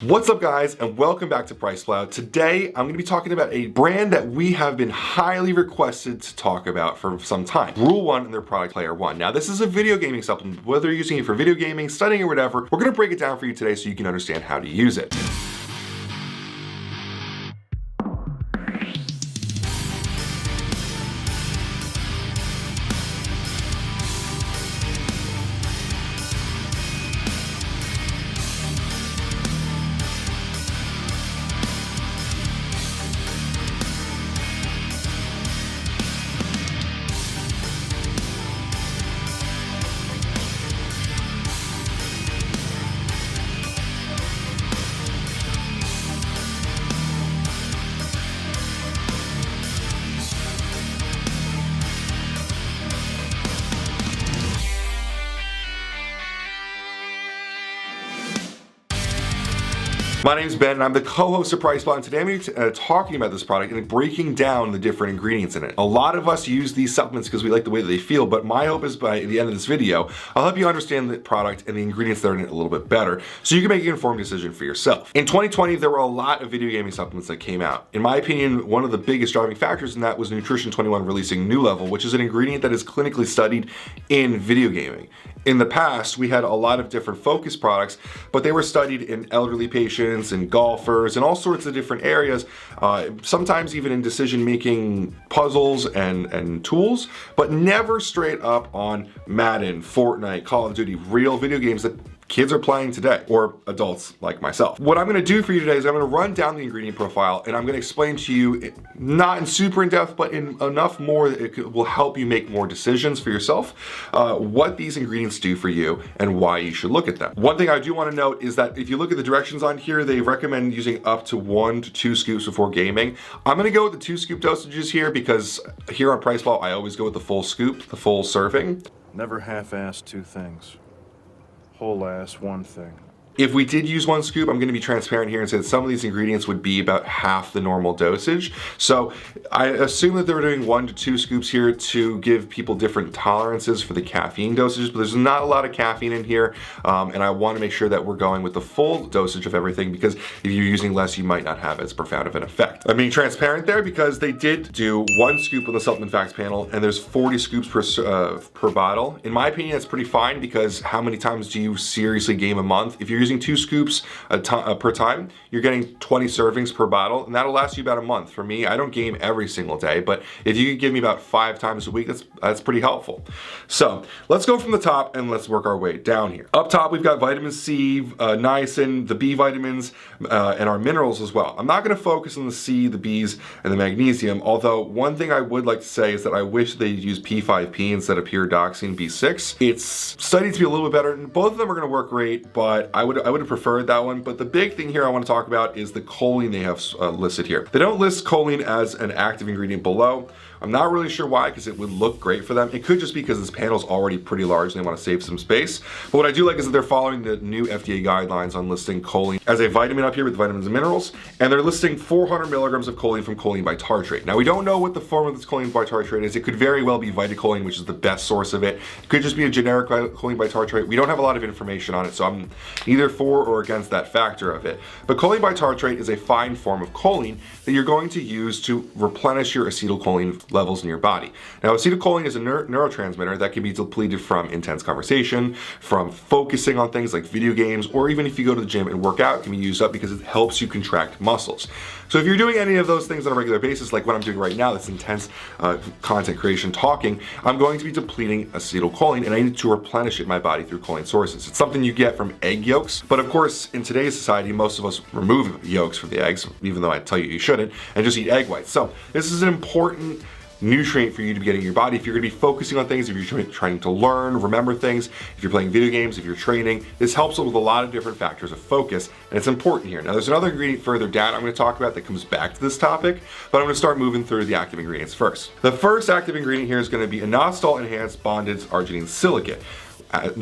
What's up guys, and welcome back to Price Cloud. Today I'm going to be talking about a brand that we have been highly requested to talk about for some time. Rule1 and their product PLAYER1. Now this is a video gaming supplement. Whether you're using it for video gaming, studying, or whatever, we're going to break it down for you today so you can understand how to use it. My name is Ben and I'm the co-host of Price Cloud, and today I'm going to be talking about this product and breaking down the different ingredients in it. A lot of us use these supplements because we like the way that they feel, but my hope is by the end of this video, I'll help you understand the product and the ingredients that are in it a little bit better so you can make an informed decision for yourself. In 2020, there were a lot of video gaming supplements that came out. In my opinion, one of the biggest driving factors in that was Nutrition 21 releasing nooLVL, which is an ingredient that is clinically studied in video gaming. In the past, we had a lot of different focus products, but they were studied in elderly patients and golfers and all sorts of different areas, sometimes even in decision-making puzzles and tools, but never straight up on Madden, Fortnite, Call of Duty, real video games that kids are playing today, or adults like myself. What I'm gonna do for you today is I'm gonna run down the ingredient profile and I'm gonna explain to you, not in super in depth, but in enough more that it will help you make more decisions for yourself, what these ingredients do for you and why you should look at them. One thing I do wanna note is that if you look at the directions on here, they recommend using up to 1 to 2 scoops before gaming. I'm gonna go with the 2 scoop dosages here because here on Price Cloud, I always go with the full scoop, the full serving. Never half-ass 2 things. Whole ass 1 thing. If we did use 1 scoop, I'm gonna be transparent here and say that some of these ingredients would be about half the normal dosage. So I assume that they're doing 1 to 2 scoops here to give people different tolerances for the caffeine dosages, but there's not a lot of caffeine in here. And I wanna make sure that we're going with the full dosage of everything, because if you're using less, you might not have as profound of an effect. I'm being transparent there because they did do 1 scoop on the supplement facts panel, and there's 40 scoops per bottle. In my opinion, that's pretty fine, because how many times do you seriously game a month? If you're using 2 scoops per time, you're getting 20 servings per bottle, and that'll last you about a month. For me, I don't game every single day, but if you could give me about 5 times a week, that's pretty helpful. So let's go from the top and let's work our way down here. Up top, we've got vitamin C, niacin, the B vitamins, and our minerals as well. I'm not gonna focus on the C, the Bs, and the magnesium, although one thing I would like to say is that I wish they'd use P5P instead of pyridoxine B6. It's studied to be a little bit better, and both of them are gonna work great, but I would have preferred that one. But the big thing here I want to talk about is the choline they have listed here. They don't list choline as an active ingredient below. I'm not really sure why, because it would look great for them. It could just be because this panel's already pretty large and they want to save some space. But what I do like is that they're following the new FDA guidelines on listing choline as a vitamin up here with vitamins and minerals, and they're listing 400 milligrams of choline from choline bitartrate. Now we don't know what the form of this choline bitartrate is. It could very well be vitacholine, which is the best source of it. It could just be a generic choline bitartrate. We don't have a lot of information on it, so I'm neither for or against that factor of it. But choline bitartrate is a fine form of choline that you're going to use to replenish your acetylcholine levels in your body. Now, acetylcholine is a neurotransmitter that can be depleted from intense conversation, from focusing on things like video games, or even if you go to the gym and work out, it can be used up because it helps you contract muscles. So if you're doing any of those things on a regular basis, like what I'm doing right now, this intense content creation talking, I'm going to be depleting acetylcholine, and I need to replenish it in my body through choline sources. It's something you get from egg yolks, but of course, in today's society, most of us remove yolks from the eggs, even though I tell you shouldn't, and just eat egg whites. So this is an important nutrient for you to be getting in your body if you're going to be focusing on things, if you're trying to learn, remember things, if you're playing video games, if you're training. This helps with a lot of different factors of focus, and it's important here. Now there's another ingredient further down I'm going to talk about that comes back to this topic, but I'm going to start moving through the active ingredients first. The first active ingredient here is going to be inositol enhanced bonded arginine silicate.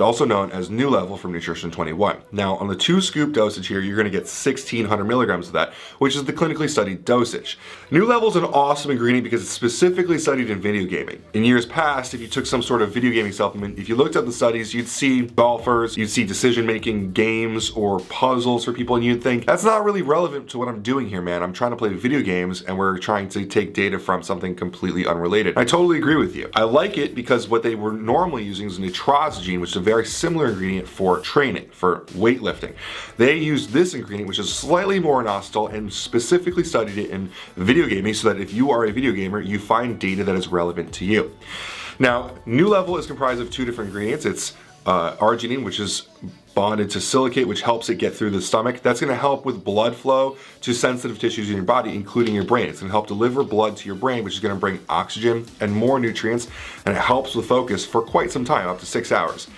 also known as nooLVL from Nutrition 21. Now, on the 2-scoop dosage here, you're going to get 1,600 milligrams of that, which is the clinically studied dosage. nooLVL is an awesome ingredient because it's specifically studied in video gaming. In years past, if you took some sort of video gaming supplement, if you looked at the studies, you'd see golfers, you'd see decision-making games or puzzles for people, and you'd think, that's not really relevant to what I'm doing here, man. I'm trying to play video games, and we're trying to take data from something completely unrelated. I totally agree with you. I like it because what they were normally using is nitrosogene, which is a very similar ingredient for training, for weightlifting. They used this ingredient, which is slightly more inositol, and specifically studied it in video gaming so that if you are a video gamer, you find data that is relevant to you. Now, nooLVL is comprised of 2 different ingredients. It's arginine, which is bonded to silicate, which helps it get through the stomach. That's going to help with blood flow to sensitive tissues in your body, including your brain. It's going to help deliver blood to your brain, which is going to bring oxygen and more nutrients, and it helps with focus for quite some time, up to 6 hours.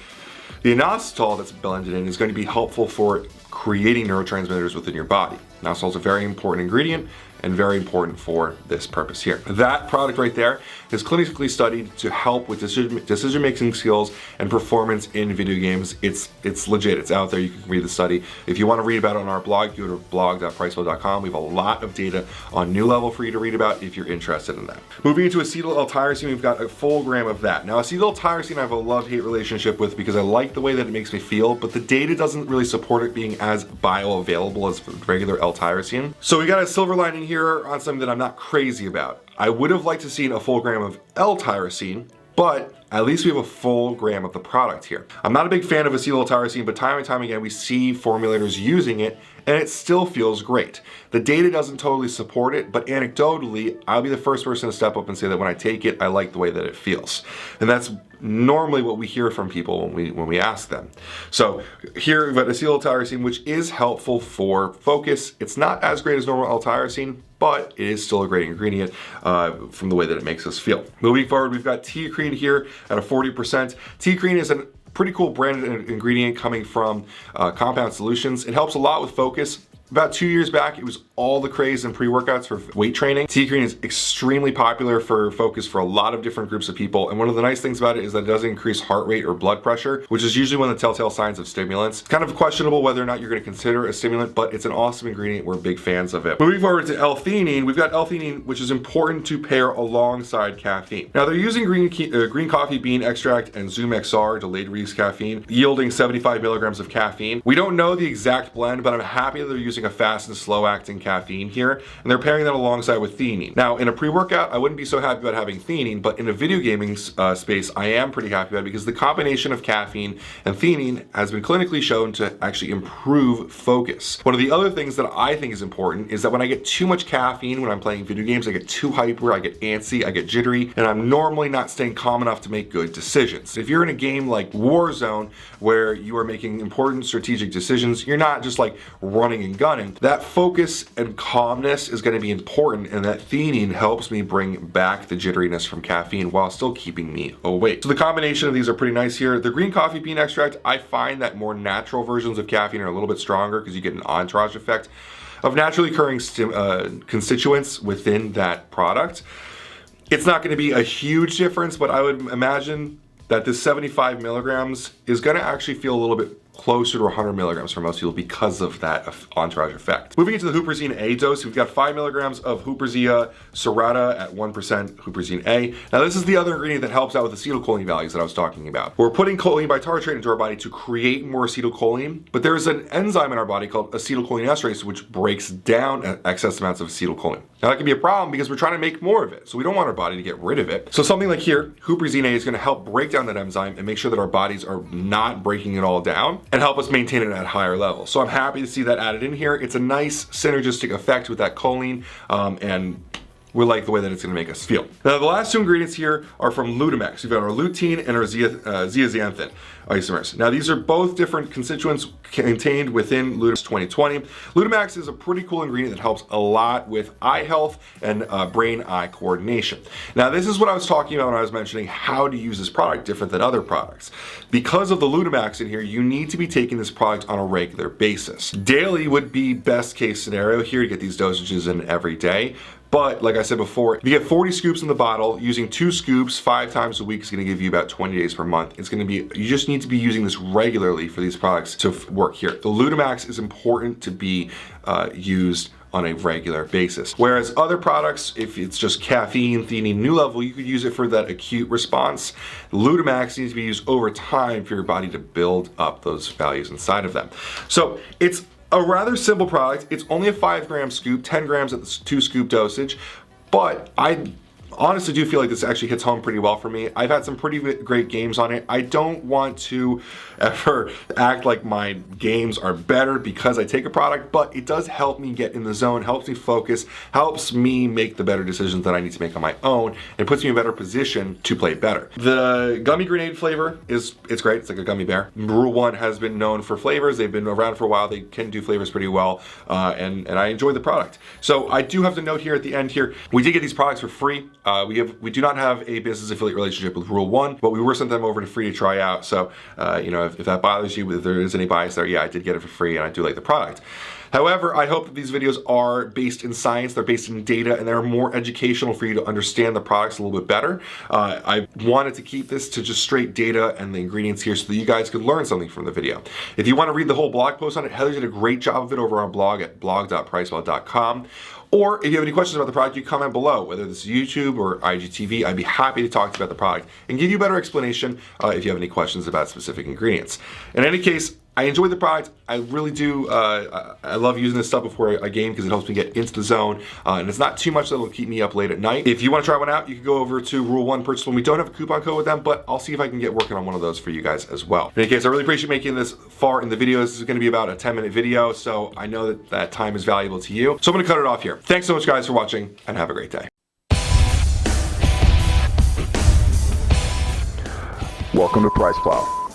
The inositol that's blended in is going to be helpful for creating neurotransmitters within your body. Inositol is a very important ingredient and very important for this purpose here. That product right there is clinically studied to help with decision-making skills and performance in video games. It's legit, it's out there, you can read the study. If you want to read about it on our blog, go to blog.priceflow.com. We have a lot of data on nooLVL for you to read about if you're interested in that. Moving into acetyl-L-tyrosine, we've got a full gram of that. Now, acetyl-L-tyrosine I have a love-hate relationship with because I like the way that it makes me feel, but the data doesn't really support it being as bioavailable as regular L-tyrosine. So we got a silver lining here on something that I'm not crazy about. I would have liked to see a full gram of L-tyrosine, but at least we have a full gram of the product here. I'm not a big fan of acetyl-L-tyrosine, but time and time again we see formulators using it and it still feels great. The data doesn't totally support it, but anecdotally, I'll be the first person to step up and say that when I take it, I like the way that it feels. And that's normally what we hear from people when we ask them. So here we've got acetyl-L-tyrosine, which is helpful for focus. It's not as great as normal L-tyrosine, but it is still a great ingredient from the way that it makes us feel. Moving forward, we've got TeaCrine here at a 40%. TeaCrine is a pretty cool branded ingredient coming from Compound Solutions. It helps a lot with focus. About 2 years back, it was all the craze in pre-workouts for weight training. TeaCrine is extremely popular for focus for a lot of different groups of people. And one of the nice things about it is that it doesn't increase heart rate or blood pressure, which is usually one of the telltale signs of stimulants. It's kind of questionable whether or not you're going to consider a stimulant, but it's an awesome ingredient. We're big fans of it. Moving forward to LTheanine, we've got LTheanine, which is important to pair alongside caffeine. Now they're using green coffee bean extract and Zoom XR, delayed release caffeine, yielding 75 milligrams of caffeine. We don't know the exact blend, but I'm happy that they're using a fast and slow acting caffeine here, and they're pairing that alongside with theanine. Now in a pre-workout, I wouldn't be so happy about having theanine, but in a video gaming space, I am pretty happy about it because the combination of caffeine and theanine has been clinically shown to actually improve focus. One of the other things that I think is important is that when I get too much caffeine when I'm playing video games, I get too hyper, I get antsy, I get jittery, and I'm normally not staying calm enough to make good decisions. If you're in a game like Warzone where you are making important strategic decisions, you're not just like running and gunning. That focus and calmness is going to be important, and that theanine helps me bring back the jitteriness from caffeine while still keeping me awake. So the combination of these are pretty nice here. The green coffee bean extract, I find that more natural versions of caffeine are a little bit stronger because you get an entourage effect of naturally occurring constituents within that product. It's not going to be a huge difference, but I would imagine that this 75 milligrams is going to actually feel a little bit closer to 100 milligrams for most people because of that entourage effect. Moving into the Huperzine A dose, we've got 5 milligrams of Huperzine Serrata at 1% Huperzine A. Now this is the other ingredient that helps out with acetylcholine values that I was talking about. We're putting choline bitartrate into our body to create more acetylcholine, but there's an enzyme in our body called acetylcholinesterase which breaks down excess amounts of acetylcholine. Now that can be a problem because we're trying to make more of it, so we don't want our body to get rid of it. So something like here, Huperzine A is going to help break down that enzyme and make sure that our bodies are not breaking it all down and help us maintain it at higher levels. So I'm happy to see that added in here. It's a nice synergistic effect with that choline, and we like the way that it's going to make us feel. Now the last 2 ingredients here are from Lutein. We've got our lutein and our zeaxanthin isomers. Now these are both different constituents contained within Lutein 2020. Lutein is a pretty cool ingredient that helps a lot with eye health and brain-eye coordination. Now this is what I was talking about when I was mentioning how to use this product different than other products. Because of the Lutein in here, you need to be taking this product on a regular basis. Daily would be best case scenario here to get these dosages in every day. But like I said before, if you get 40 scoops in the bottle, using 2 scoops 5 times a week is going to give you about 20 days per month. It's going to be, you just need to be using this regularly for these products to work here. The Lutamax is important to be used on a regular basis. Whereas other products, if it's just caffeine, theanine, nooLVL, you could use it for that acute response. Lutamax needs to be used over time for your body to build up those values inside of them. So it's a rather simple product. It's only a 5-gram scoop, 10 grams at the 2-scoop dosage, but I honestly do feel like this actually hits home pretty well for me. I've had some pretty great games on it. I don't want to ever act like my games are better because I take a product, but it does help me get in the zone, helps me focus, helps me make the better decisions that I need to make on my own, and puts me in a better position to play better. The gummy grenade flavor it's great. It's like a gummy bear. Rule1 has been known for flavors. They've been around for a while. They can do flavors pretty well, and I enjoy the product. So I do have to note here at the end here, we did get these products for free. We do not have a business affiliate relationship with Rule1, but we were sent them over to free to try out. So, you know, if that bothers you, if there is any bias there, yeah, I did get it for free and I do like the product. However, I hope that these videos are based in science, they're based in data, and they're more educational for you to understand the products a little bit better. I wanted to keep this to just straight data and the ingredients here so that you guys could learn something from the video. If you want to read the whole blog post on it, Heather did a great job of it over on our blog at blog.pricewell.com. Or if you have any questions about the product, you comment below, whether this is YouTube or IGTV. I'd be happy to talk to you about the product and give you a better explanation if you have any questions about specific ingredients. In any case, I enjoy the product. I really do. I love using this stuff before a game because it helps me get into the zone, and it's not too much that will keep me up late at night. If you want to try one out, you can go over to Rule1 purchase one. We don't have a coupon code with them, but I'll see if I can get working on one of those for you guys as well. In any case, I really appreciate making this far in the video. This is going to be about a 10-minute video, so I know that that time is valuable to you. So I'm going to cut it off here. Thanks so much, guys, for watching, and have a great day. Welcome to Price Plow.